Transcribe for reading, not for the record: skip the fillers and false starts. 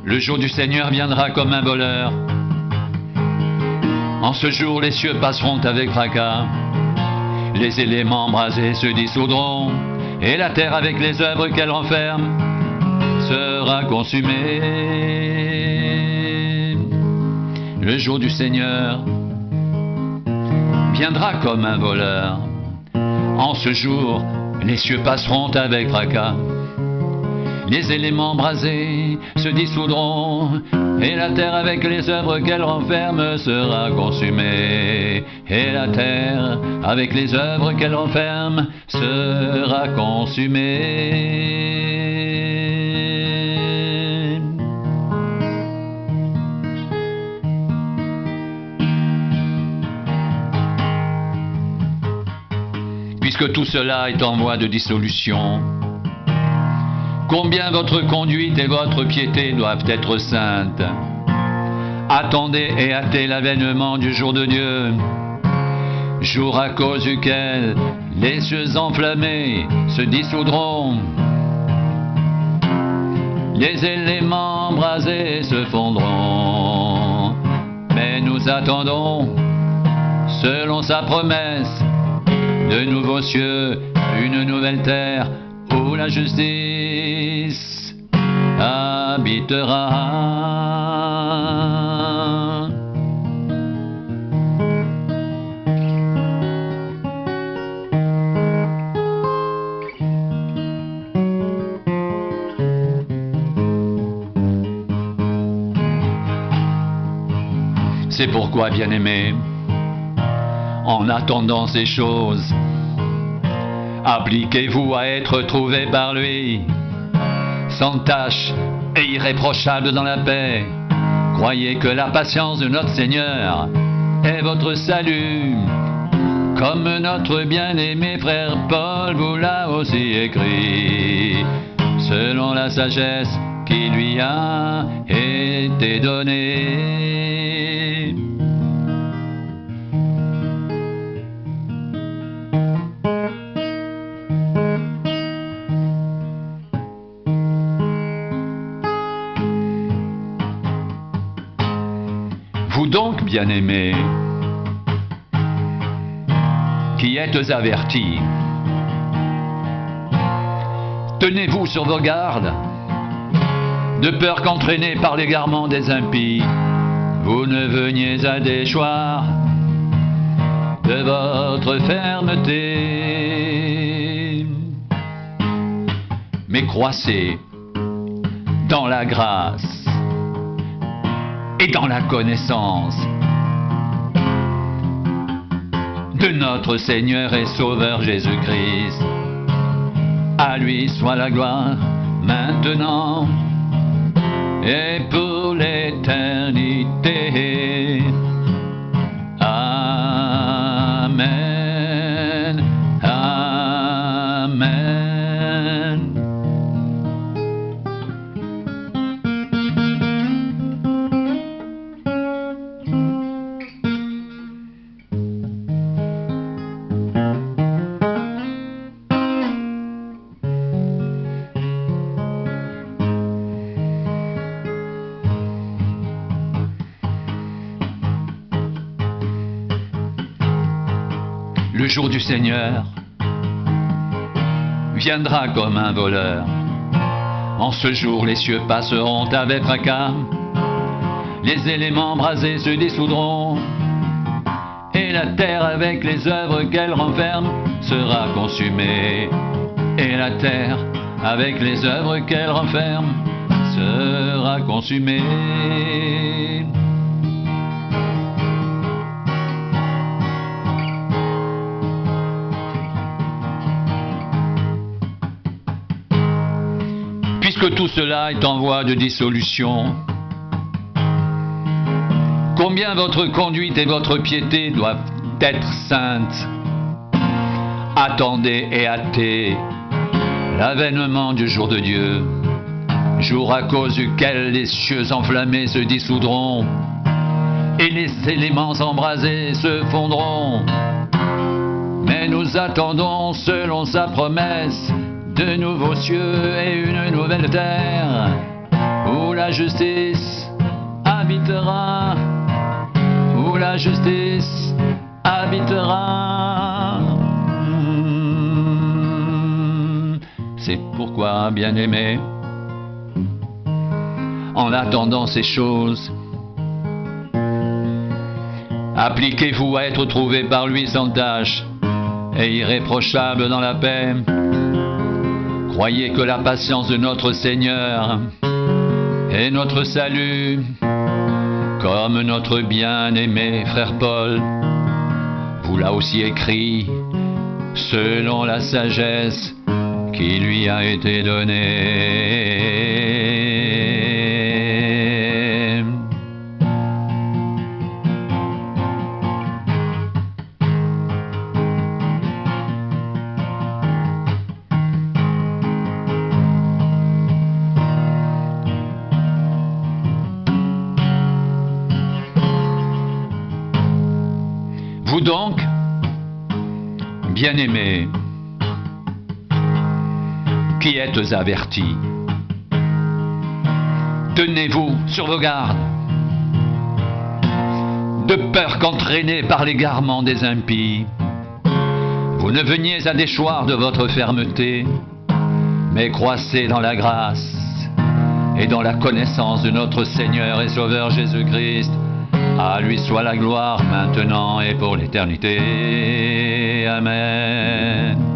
Le jour du Seigneur viendra comme un voleur. En ce jour, les cieux passeront avec fracas. Les éléments embrasés se dissoudront, et la terre avec les œuvres qu'elle renferme sera consumée. Le jour du Seigneur viendra comme un voleur. En ce jour, les cieux passeront avec fracas. Les éléments embrasés se dissoudront, et la terre avec les œuvres qu'elle renferme sera consumée. Et la terre avec les œuvres qu'elle renferme sera consumée. Puisque tout cela est en voie de dissolution, combien votre conduite et votre piété doivent être saintes. Attendez et hâtez l'avènement du jour de Dieu, jour à cause duquel les cieux enflammés se dissoudront, les éléments embrasés se fondront. Mais nous attendons, selon sa promesse, de nouveaux cieux, une nouvelle terre, où la justice habitera. C'est pourquoi, bien-aimés, en attendant ces choses, appliquez-vous à être trouvés par lui, sans tache et irréprochable dans la paix. Croyez que la patience de notre Seigneur est votre salut, comme notre bien-aimé frère Paul vous l'a aussi écrit, selon la sagesse qui lui a été donnée. Vous donc, bien-aimés, qui êtes avertis, tenez-vous sur vos gardes, de peur qu'entraînés par l'égarement des impies, vous ne veniez à déchoir de votre fermeté. Mais croissez dans la grâce et dans la connaissance de notre Seigneur et Sauveur Jésus-Christ. À lui soit la gloire, maintenant et pour l'éternité. Amen. Amen. Le jour du Seigneur viendra comme un voleur. En ce jour, les cieux passeront avec fracas, les éléments embrasés se dissoudront, et la terre avec les œuvres qu'elle renferme sera consumée. Et la terre avec les œuvres qu'elle renferme sera consumée. Puisque tout cela est en voie de dissolution, combien votre conduite et votre piété doivent être saintes. Attendez et hâtez l'avènement du jour de Dieu, jour à cause duquel les cieux enflammés se dissoudront, et les éléments embrasés se fondront. Mais nous attendons, selon sa promesse, de nouveaux cieux et une nouvelle terre, où la justice habitera, où la justice habitera. C'est pourquoi, bien-aimé, en attendant ces choses, appliquez-vous à être trouvé par lui sans tache et irréprochable dans la paix. Croyez que la patience de notre Seigneur est notre salut, comme notre bien-aimé frère Paul vous l'a aussi écrit, selon la sagesse qui lui a été donnée. Vous donc, bien-aimés, qui êtes avertis, tenez-vous sur vos gardes, de peur qu'entraînés par l'égarement des impies, vous ne veniez à déchoir de votre fermeté, mais croissez dans la grâce et dans la connaissance de notre Seigneur et Sauveur Jésus-Christ. À lui soit la gloire maintenant et pour l'éternité. Amen.